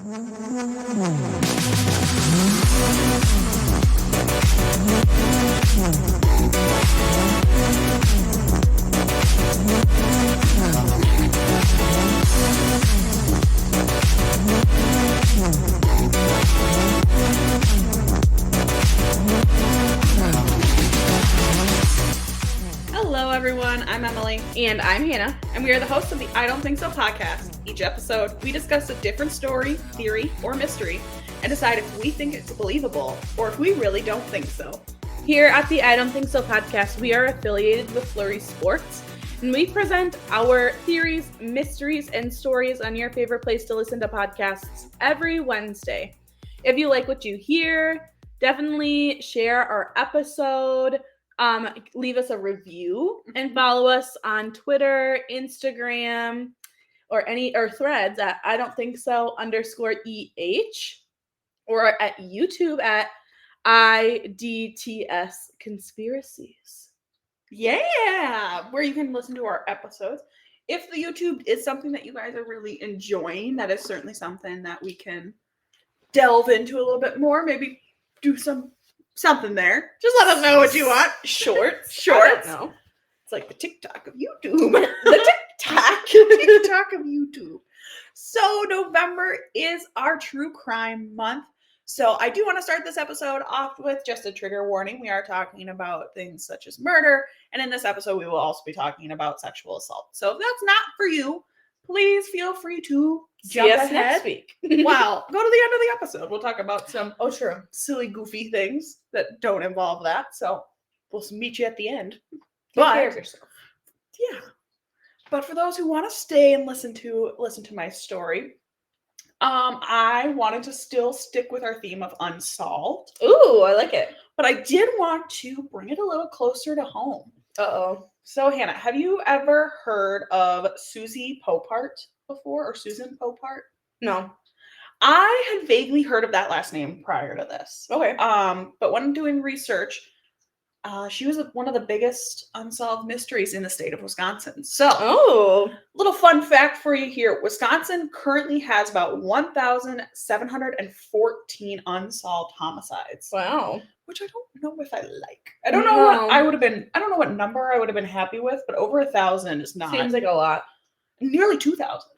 Hello, everyone. I'm Emily. And I'm Hannah. And we are the hosts of the I Don't Think So podcast. Each episode, we discuss a different story, theory, or mystery and decide if we think it's believable or if we really don't think so. Here at the I Don't Think So podcast, we are affiliated with Flurry Sports, and we present our theories, mysteries, and stories on your favorite place to listen to podcasts every Wednesday. If you like what you hear, definitely share our episode. Leave us a review and follow us on Twitter, Instagram, or threads at I don't think so _EH, or at YouTube at IDTS Conspiracies. Yeah, where you can listen to our episodes. If the YouTube is something that you guys are really enjoying, that is certainly something that we can delve into a little bit more. Maybe do something there. Just let us know what you want. Shorts. I don't know. It's like the TikTok of YouTube. The TikTok of YouTube. So November is our true crime month. So I do want to start this episode off with just a trigger warning. We are talking about things such as murder. And in this episode, we will also be talking about sexual assault. So if that's not for you, please feel free to jump ahead next week. Wow. Go to the end of the episode. We'll talk about some True. silly, goofy things that don't involve that. So we'll meet you at the end. Take care of yourself. Yeah. But for those who want to stay and listen to my story, I wanted to still stick with our theme of unsolved. Ooh, I like it. But I did want to bring it a little closer to home. Uh-oh. So, Hannah, have you ever heard of Susan Poupart before, or Susan Poupart? No. I had vaguely heard of that last name prior to this. Okay. But when doing research, she was one of the biggest unsolved mysteries in the state of Wisconsin. So, little fun fact for you here. Wisconsin currently has about 1,714 unsolved homicides. Wow. Which I don't know if I like. I don't know what I would have been, I don't know what number I would have been happy with, but over 1,000 is not. Seems like a lot. Nearly 2,000.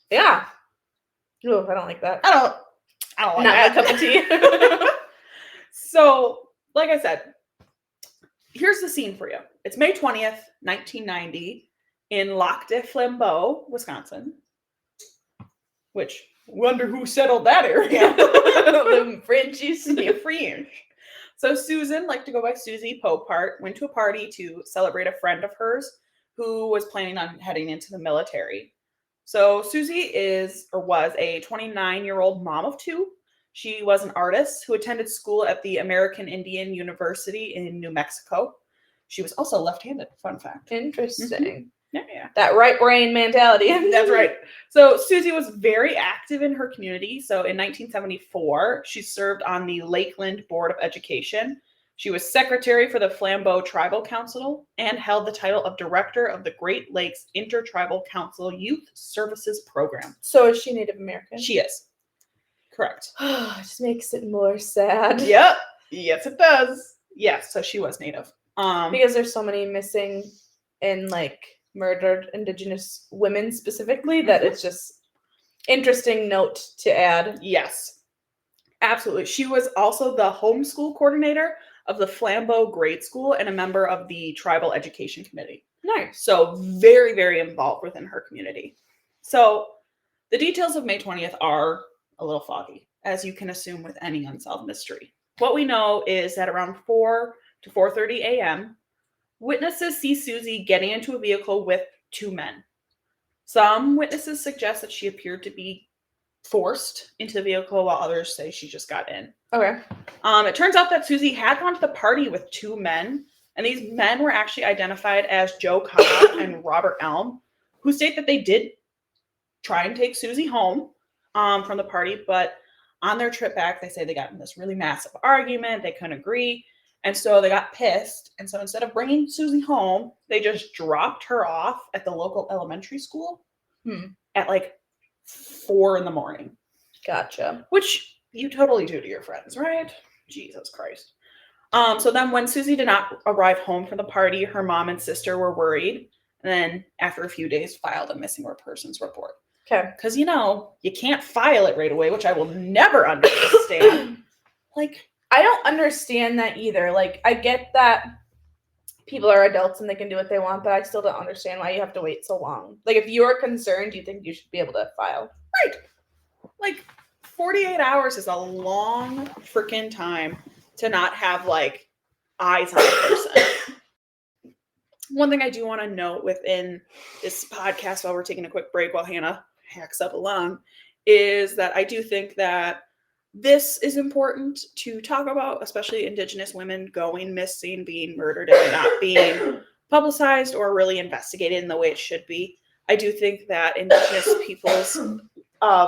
Yeah. Ooh, I don't like that. I don't like that. Not my cup of tea. So, like I said, here's the scene for you. It's May 20th, 1990 in Lac de Flambeau, Wisconsin. Which, wonder who settled that area. The Frenchies. The French. So Susan, like to go by Susie Poupart, went to a party to celebrate a friend of hers who was planning on heading into the military. So Susie was a 29-year-old mom of two. She was an artist who attended school at the American Indian University in New Mexico. She was also left-handed, fun fact. Interesting. Yeah. That right brain mentality. That's right. So Susie was very active in her community. So in 1974, she served on the Lakeland Board of Education. She was secretary for the Flambeau Tribal Council and held the title of director of the Great Lakes Intertribal Council Youth Services Program. So is she Native American? She is. Correct. It just makes it more sad. Yep. Yes, it does. Yes, so she was Native. Because there's so many missing and murdered Indigenous women specifically that it's just interesting note to add. Yes, absolutely. She was also the homeschool coordinator of the Flambeau Grade School and a member of the Tribal Education Committee. Nice. So very, very involved within her community. So the details of May 20th are a little foggy, as you can assume with any unsolved mystery. What we know is that around 4 to 4:30 a.m., witnesses see Susie getting into a vehicle with two men. Some witnesses suggest that she appeared to be forced into the vehicle, while others say she just got in. Okay. It turns out that Susie had gone to the party with two men, and these men were actually identified as Joe Cobb and Robert Elm, who state that they did try and take Susie home from the party, but on their trip back, they say they got in this really massive argument. They couldn't agree. And so they got pissed. And so instead of bringing Susie home, they just dropped her off at the local elementary school at 4 a.m. Gotcha. which you totally do to your friends, right? Jesus Christ. So then when Susie did not arrive home for the party, her mom and sister were worried. And then after a few days, filed a missing persons report. Okay. Because, you can't file it right away, which I will never understand. Like, I don't understand that either. Like, I get that people are adults and they can do what they want, but I still don't understand why you have to wait so long. Like, if you're concerned, you think you should be able to file. right. Like, 48 hours is a long freaking time to not have, like, eyes on a person. One thing I do want to note within this podcast while we're taking a quick break while Hannah hacks up along is that I do think that this is important to talk about, especially Indigenous women going missing, being murdered, and not being publicized or really investigated in the way it should be. I do think that Indigenous people's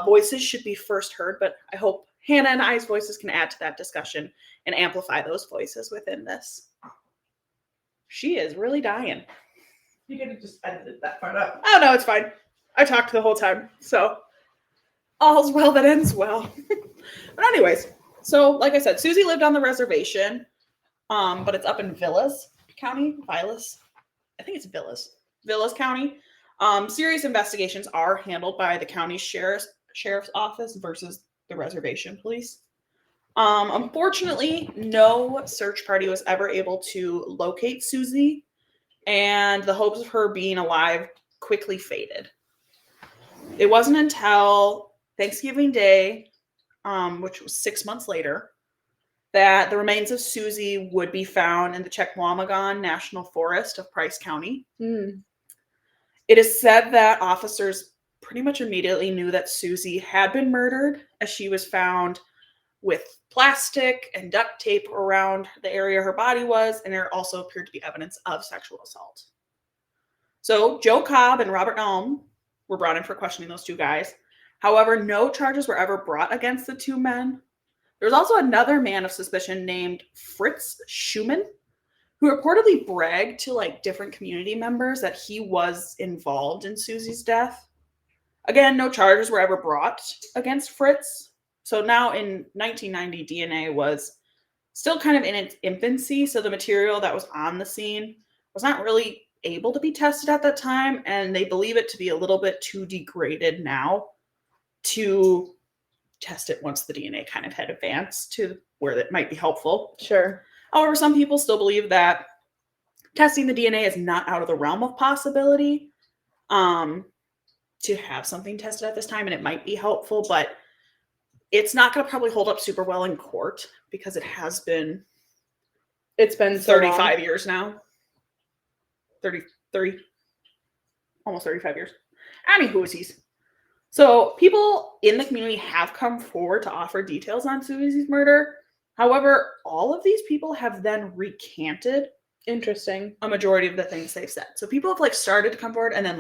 voices should be first heard, but I hope Hannah and I's voices can add to that discussion and amplify those voices within this. She is really dying. You could have just edited that part up. Oh, no, it's fine. I talked the whole time, so all's well that ends well. But anyways, so like I said, Susie lived on the reservation, but it's up in Villas County. Vilas? I think it's Villas County. Serious investigations are handled by the county sheriff's office versus the reservation police. Unfortunately, no search party was ever able to locate Susie, and the hopes of her being alive quickly faded. It wasn't until Thanksgiving Day, which was 6 months later, that the remains of Susie would be found in the Chequamegon National Forest of Price County. It is said that officers pretty much immediately knew that Susie had been murdered, as she was found with plastic and duct tape around the area her body was, and there also appeared to be evidence of sexual assault. So Joe Cobb and Robert Nalm were brought in for questioning those two guys. However, no charges were ever brought against the two men. There was also another man of suspicion named Fritz Schumann, who reportedly bragged to different community members that he was involved in Susie's death. Again, no charges were ever brought against Fritz. So now in 1990, DNA was still kind of in its infancy. So the material that was on the scene was not really able to be tested at that time. And they believe it to be a little bit too degraded now to test it once the DNA kind of had advanced to where that might be helpful. Sure. However, some people still believe that testing the DNA is not out of the realm of possibility to have something tested at this time, and it might be helpful, but it's not going to probably hold up super well in court because it's been so 35 years now. 30, almost 35 years. Anywhoosies. So people in the community have come forward to offer details on Susie's murder. However, all of these people have then recanted Interesting. a majority of the things they've said. So people have started to come forward and then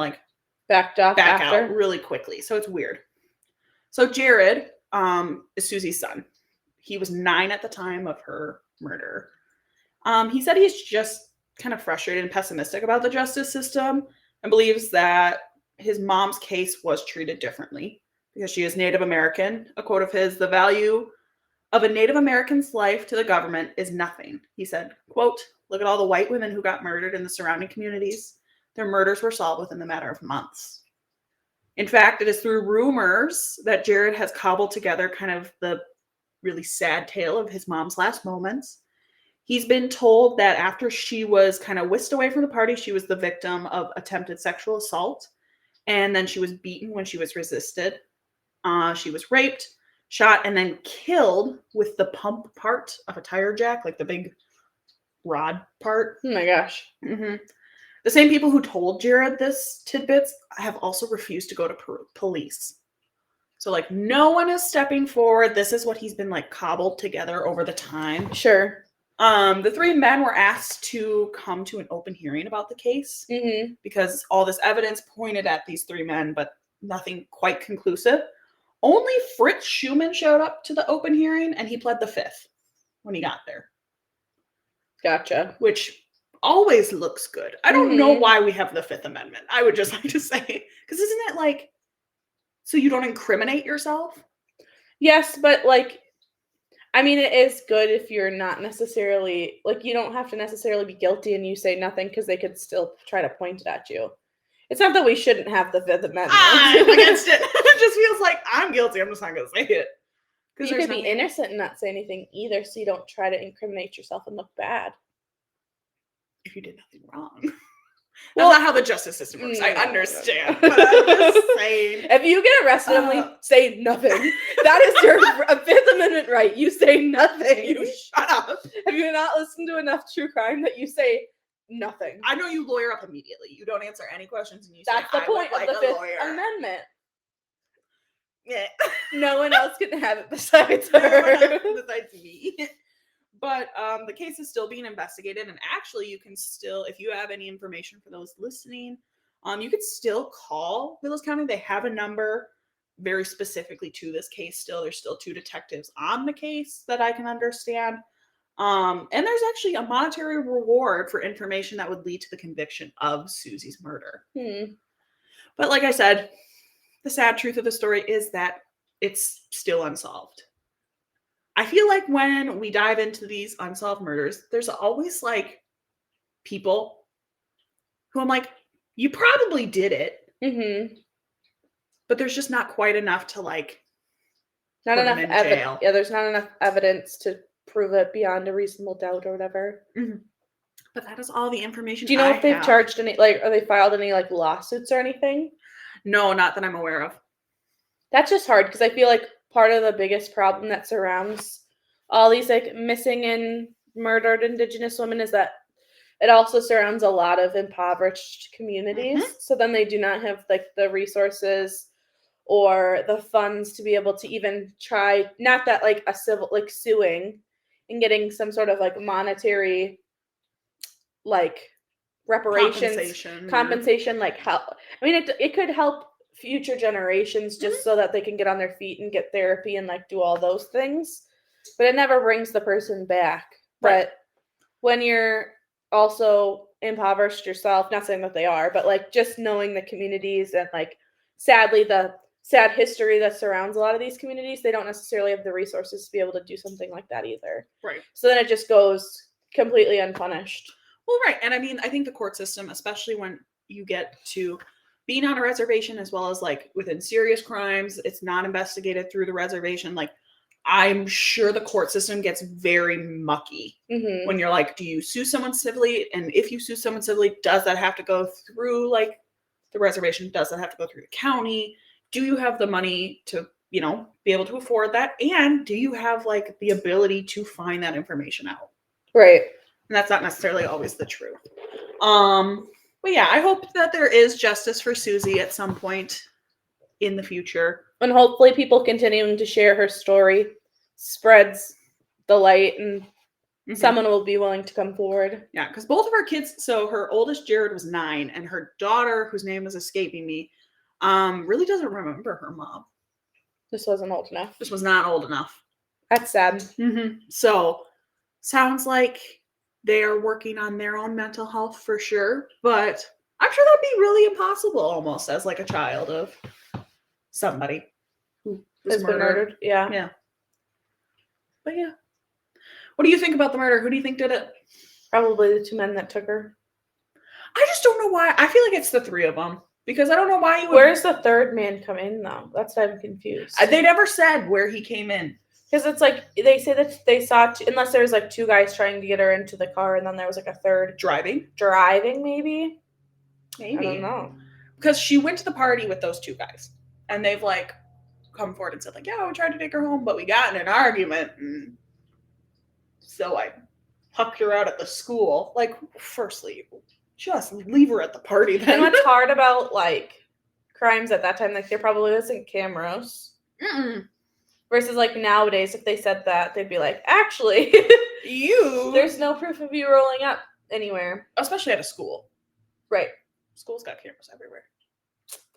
Backed off back after. out really quickly. So it's weird. So Jared is Susie's son. He was 9 at the time of her murder. He said he's just kind of frustrated and pessimistic about the justice system and believes that his mom's case was treated differently because she is Native American. A quote of his, "The value of a Native American's life to the government is nothing." He said, quote, "Look at all the white women who got murdered in the surrounding communities. Their murders were solved within the matter of months." In fact, it is through rumors that Jared has cobbled together kind of the really sad tale of his mom's last moments. He's been told that after she was kind of whisked away from the party, she was the victim of attempted sexual assault. And then she was beaten when she was resisted. She was raped, shot, and then killed with the pump part of a tire jack, like the big rod part. Oh my gosh. Mm-hmm. The same people who told Jared this tidbits have also refused to go to police. So no one is stepping forward. This is what he's been cobbled together over the time. Sure. The 3 men were asked to come to an open hearing about the case because all this evidence pointed at these 3 men, but nothing quite conclusive. Only Fritz Schumann showed up to the open hearing, and he pled the 5th when he got there. Gotcha. Which always looks good. I don't know why we have the 5th Amendment. I would just like to say, because isn't it so you don't incriminate yourself? Yes, but like, I mean, it is good if you're not necessarily, like, you don't have to necessarily be guilty and you say nothing because they could still try to point it at you. It's not that we shouldn't have the Fifth Amendment. I'm against it. It just feels like I'm guilty. I'm just not going to say it. You could be innocent and not say anything either, so you don't try to incriminate yourself and look bad. If you did nothing wrong. That's not how the justice system works. I understand. But I'm just saying. If you get arrested, Emily, say nothing. That is your Fifth Amendment right. You say nothing. You shut up. Have you not listened to enough true crime that you say nothing? I know you lawyer up immediately. You don't answer any questions and you That's say, the point of the Fifth lawyer. Amendment. Yeah. No one else can have it besides her. Besides me. But the case is still being investigated, and actually you can still, if you have any information for those listening, you could still call Vilas County. They have a number very specifically to this case still. There's still 2 detectives on the case that I can understand. And there's actually a monetary reward for information that would lead to the conviction of Susie's murder. But like I said, the sad truth of the story is that it's still unsolved. I feel like when we dive into these unsolved murders, there's always like people who I'm like, you probably did it. But there's just not quite enough to like not enough evidence. Yeah, there's not enough evidence to prove it beyond a reasonable doubt or whatever. But that is all the information. Do you know if they've charged any, like, or they filed any like lawsuits or anything? No, not that I'm aware of. That's just hard because I feel like part of the biggest problem that surrounds all these like missing and murdered Indigenous women is that it also surrounds a lot of impoverished communities. So then they do not have like the resources or the funds to be able to even try, not that like a civil, like suing and getting some sort of like monetary like reparations, compensation like help. I mean, it could help future generations just so that they can get on their feet and get therapy and like do all those things, but it never brings the person back. Right. But when you're also impoverished yourself, not saying that they are, but like just knowing the communities and like sadly the sad history that surrounds a lot of these communities, they don't necessarily have the resources to be able to do something like that either. Right. So then it just goes completely unpunished. Well, right. And I mean, I think the court system, especially when you get to being on a reservation, as well as like within serious crimes, it's not investigated through the reservation. Like, I'm sure the court system gets very mucky when you're like, do you sue someone civilly? And if you sue someone civilly, does that have to go through like the reservation? Does that have to go through the county? Do you have the money to, you know, be able to afford that? And do you have like the ability to find that information out? Right. And that's not necessarily always the truth. But yeah, I hope that there is justice for Susie at some point in the future. And hopefully people continuing to share her story spreads the light and someone will be willing to come forward. Yeah, because both of our kids, so her oldest Jared was 9 and her daughter, whose name is escaping me, really doesn't remember her mom. This wasn't old enough. This was not old enough. That's sad. So sounds like they are working on their own mental health for sure, but I'm sure that'd be really impossible almost as like a child of somebody who was been murdered. Yeah. Yeah. But yeah. What do you think about the murder? Who do you think did it? Probably the 2 men that took her. I just don't know why. I feel like it's the 3 of them because I don't know why you would. Where's the 3rd man come in though? That's why I'm confused. They never said where he came in. Because it's like they say that they saw unless there was like 2 guys trying to get her into the car and then there was like a 3rd driving maybe I don't know, because she went to the party with those 2 guys and they've like come forward and said like, yeah, we tried to take her home but we got in an argument and so I hucked her out at the school. Like, firstly, just leave her at the party then. And what's hard about like crimes at that time, like there probably wasn't cameras. Versus like nowadays, if they said that, they'd be like, actually, there's no proof of you rolling up anywhere. Especially at a school. Right. Schools got cameras everywhere.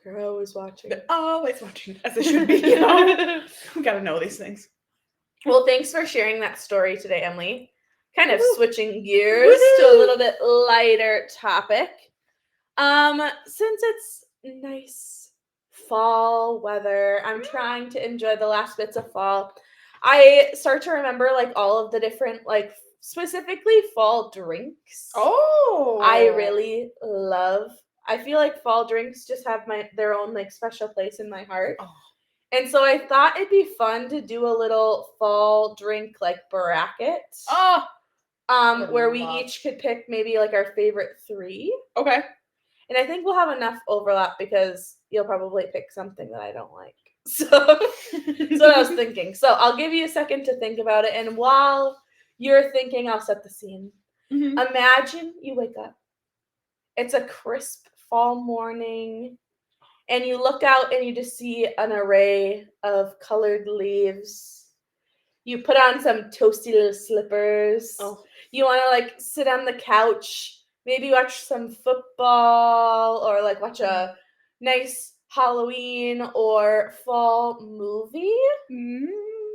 They're always watching. They're always watching, as they should be, you know? We gotta know these things. Well, thanks for sharing that story today, Emily. Kind of switching gears to a little bit lighter topic. Since it's nice fall weather. I'm trying to enjoy the last bits of fall. I start to remember like all of the different like specifically fall drinks. Oh. I really love. I feel like fall drinks just have their own like special place in my heart. Oh. And so I thought it'd be fun to do a little fall drink like bracket. Oh. Where we each could pick maybe like our favorite 3. Okay. And I think we'll have enough overlap because you'll probably pick something that I don't like. So that's what I was thinking. So I'll give you a second to think about it. And while you're thinking, I'll set the scene. Mm-hmm. Imagine you wake up. It's a crisp fall morning. And you look out and you just see an array of colored leaves. You put on some toasty little slippers. Oh. You want to like sit on the couch, maybe watch some football or like watch a nice Halloween or fall movie. Mm.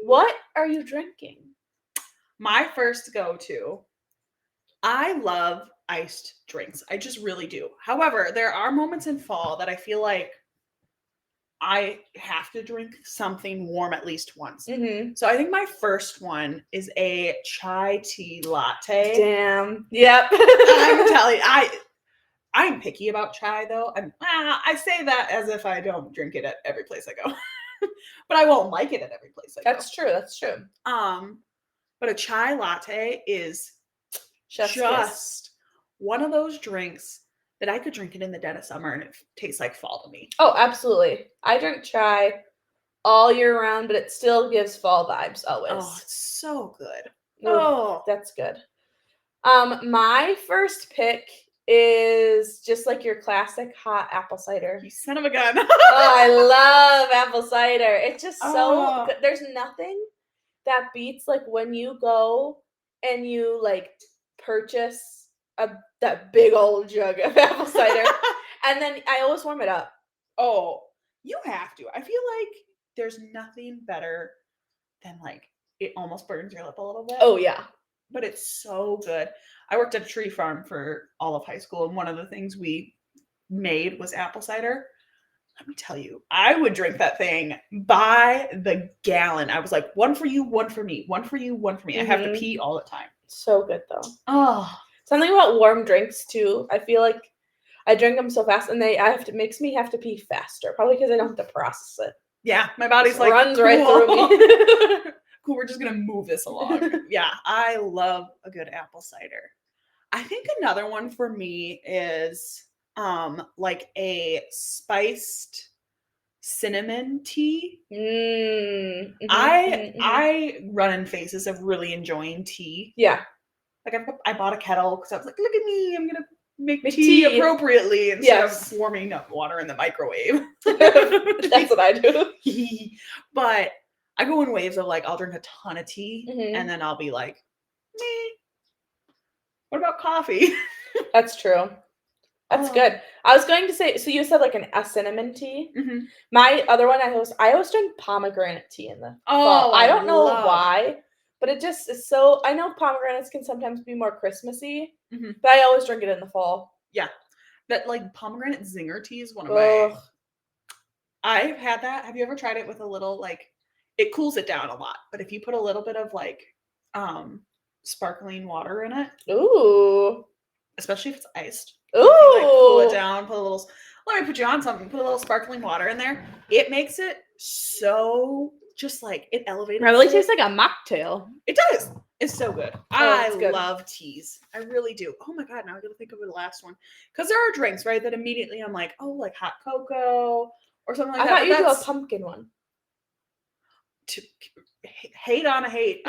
What are you drinking? My first go-to, I love iced drinks. I just really do. However, there are moments in fall that I feel like I have to drink something warm at least once. Mm-hmm. So I think my first one is a chai tea latte. Damn. Yep. I'm telling you, I'm picky about chai though. I say that as if I don't drink it at every place I go. But I won't like it at every place I go. That's true. That's true. But a chai latte is Chef's just kiss. one of those drinks that I could drink it in the dead of summer and it tastes like fall to me. Oh, absolutely. I drink chai all year round, but it still gives fall vibes always. Oh, it's so good. Ooh, Oh, that's good. My first pick is just like your classic hot apple cider. you son of a gun. Oh, I love apple cider. It's just so Oh. good. There's nothing that beats like when you go and you like purchase that big old jug of apple cider, and then I always warm it up. Oh, you have to. I feel like there's nothing better than like it almost burns your lip a little bit. Oh yeah. But it's so good. I worked at a tree farm for all of high school, and one of the things we made was apple cider. Let me tell you, I would drink that thing by the gallon. I was like, one for you, one for me, one for you, one for me. I have to pee all the time. So good though. Oh, something about warm drinks too. I feel like I drink them so fast, and makes me have to pee faster. Probably because I don't have to process it. yeah, my body's It like runs right through me. Cool, we're just gonna move this along. Yeah, I love a good apple cider. I think another one for me is like a spiced cinnamon tea. Mm-hmm, I run in phases of really enjoying tea. Yeah. Like I bought a kettle because I was like, look at me, I'm gonna make tea appropriately instead of warming up water in the microwave. That's what I do. But I go in waves of like I'll drink a ton of tea and then I'll be like, meh. What about coffee? That's true. That's good. I was going to say, so you said like a cinnamon tea. Mm-hmm. My other one, I always drink pomegranate tea in the fall. I don't know why, but it just is so. I know pomegranates can sometimes be more Christmassy, but I always drink it in the fall. Yeah, that like pomegranate zinger tea is one of my. I've had that. Have you ever tried it with a little like? It cools it down a lot, but if you put a little bit of like, sparkling water in it, ooh, especially if it's iced. Ooh. You, like, cool it down, let me put you on something, put a little sparkling water in there. It makes it so just like it elevates. It really tastes like a mocktail. It does. It's so good. I love teas. I really do. Oh my God, now I gotta think of the last one. Because there are drinks, right, that immediately I'm like, oh, like hot cocoa or something like that. I thought you'd do a pumpkin one. Hate on a hate.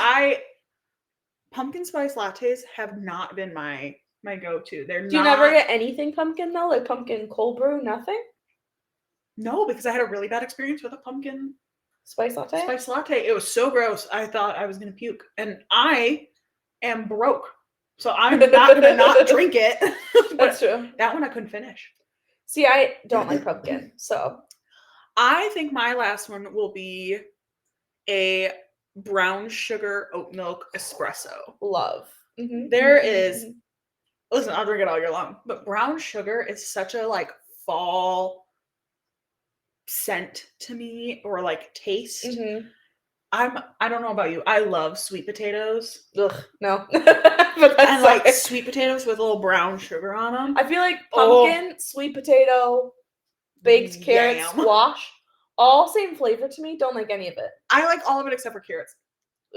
Pumpkin spice lattes have not been my go-to. Do you never get anything pumpkin though? Like pumpkin cold brew? Nothing? No, because I had a really bad experience with a pumpkin spice latte. It was so gross. I thought I was gonna puke. And I am broke. So I'm not gonna not drink it. That's true. That one I couldn't finish. See, I don't like pumpkin. So I think my last one will be a brown sugar oat milk espresso. Love. Listen, I'll drink it all year long, but brown sugar is such a like fall scent to me or like taste. Mm-hmm. I don't know about you. I love sweet potatoes. Ugh, no. But that's And like fine. sweet potatoes with a little brown sugar on them. I feel like pumpkin, sweet potato, baked carrot, Yam. squash, all same flavor to me. Don't like any of it. I like all of it except for carrots.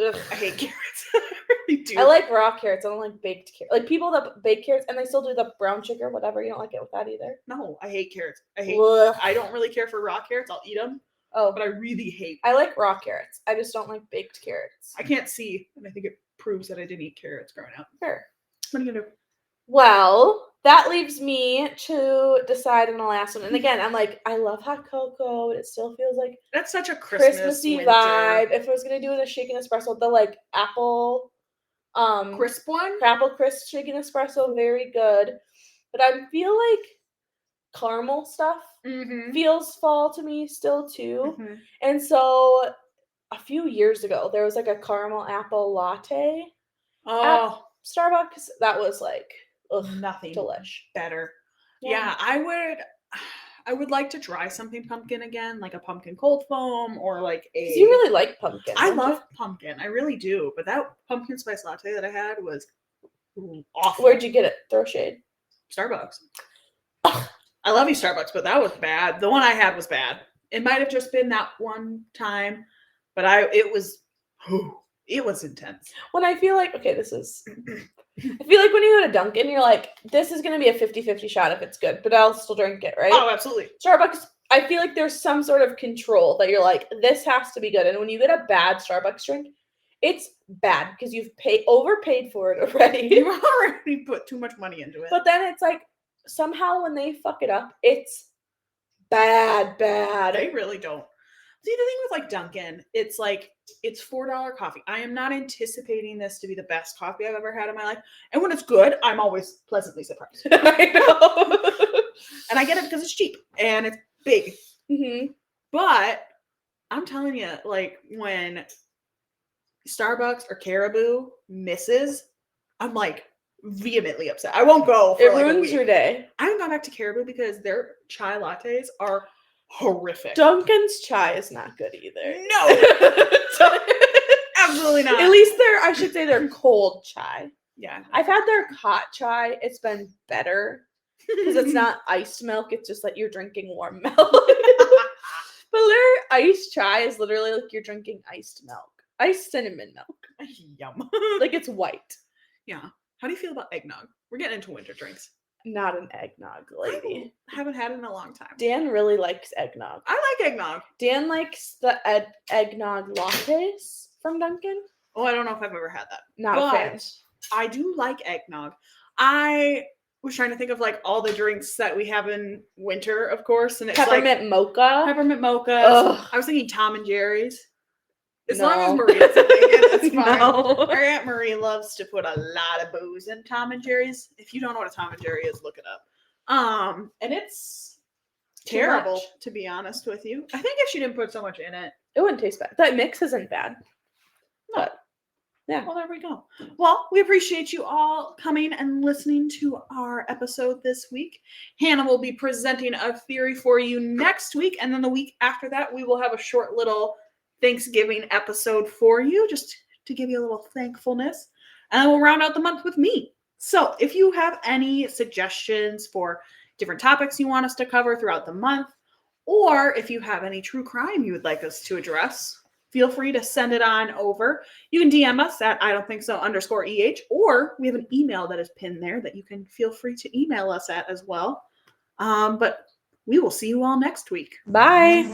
Ugh. I hate carrots. I really do. I like raw carrots. I don't like baked carrots. Like people that bake carrots and they still do the brown sugar, whatever. You don't like it with that either. No, I hate carrots. I don't really care for raw carrots. I'll eat them. Oh, but I really hate. I like raw carrots. I just don't like baked carrots. I can't see, and I think it proves that I didn't eat carrots growing up. Sure. What are you gonna do? Well, that leaves me to decide on the last one. And again, I'm like, I love hot cocoa, but it still feels like that's such a Christmassy winter vibe. If I was gonna do it a shaken espresso, the like apple, crisp one, apple crisp shaken espresso, very good. But I feel like caramel stuff feels fall to me still too. And so a few years ago, there was like a caramel apple latte at Starbucks. That was like nothing delish. Better. Yeah, I would like to try something pumpkin again, like a pumpkin cold foam or like a. You really like pumpkin. I love pumpkin. I really do. But that pumpkin spice latte that I had was awful. Where'd you get it? Throw shade. Starbucks. I love you, Starbucks, but that was bad. The one I had was bad. It might have just been that one time, but it was intense. When I feel like, okay, this is, I feel like when you go to Dunkin', you're like, this is going to be a 50-50 shot if it's good, but I'll still drink it, right? Oh, absolutely. Starbucks, I feel like there's some sort of control that you're like, this has to be good. And when you get a bad Starbucks drink, it's bad because you've overpaid for it already. You already put too much money into it. But then it's like, somehow when they fuck it up, it's bad. They really don't. See, the thing with like Dunkin', it's like, it's $4 coffee. I am not anticipating this to be the best coffee I've ever had in my life. And when it's good, I'm always pleasantly surprised. I know. And I get it because it's cheap and it's big. Mm-hmm. But I'm telling you, like when Starbucks or Caribou misses, I'm like, vehemently upset. I won't go. It ruins your day. I haven't gone back to Caribou because their chai lattes are horrific. Dunkin's chai is not good either. No, absolutely not. At least I should say their cold chai. Yeah, I've had their hot chai. It's been better because it's not iced milk. It's just like you're drinking warm milk. But their iced chai is literally like you're drinking iced milk, iced cinnamon milk. Yum. Like it's white. Yeah. How do you feel about eggnog? We're getting into winter drinks. Not an eggnog lady. I haven't had it in a long time. Dan really likes eggnog. I like eggnog. Dan likes the eggnog lattes from Dunkin'. Oh, I don't know if I've ever had that. Not a fan. I do like eggnog. I was trying to think of like all the drinks that we have in winter, of course, and it's peppermint mocha. Peppermint mocha. Ugh. I was thinking Tom and Jerry's. As No. long as Maria's thinking it, that's fine. No. Our Aunt Marie loves to put a lot of booze in Tom and Jerry's. If you don't know what a Tom and Jerry is, look it up. And it's terrible, to be honest with you. I think if she didn't put so much in it, it wouldn't taste bad. That mix isn't bad. No. But yeah. Well, there we go. Well, we appreciate you all coming and listening to our episode this week. Hannah will be presenting a theory for you next week, and then the week after that, we will have a short little Thanksgiving episode for you, just to give you a little thankfulness. And then we'll round out the month with me. So if you have any suggestions for different topics you want us to cover throughout the month, or if you have any true crime you would like us to address, feel free to send it on over. You can DM us at I don't think so _EH, or we have an email that is pinned there that you can feel free to email us at as well. But we will see you all next week. Bye.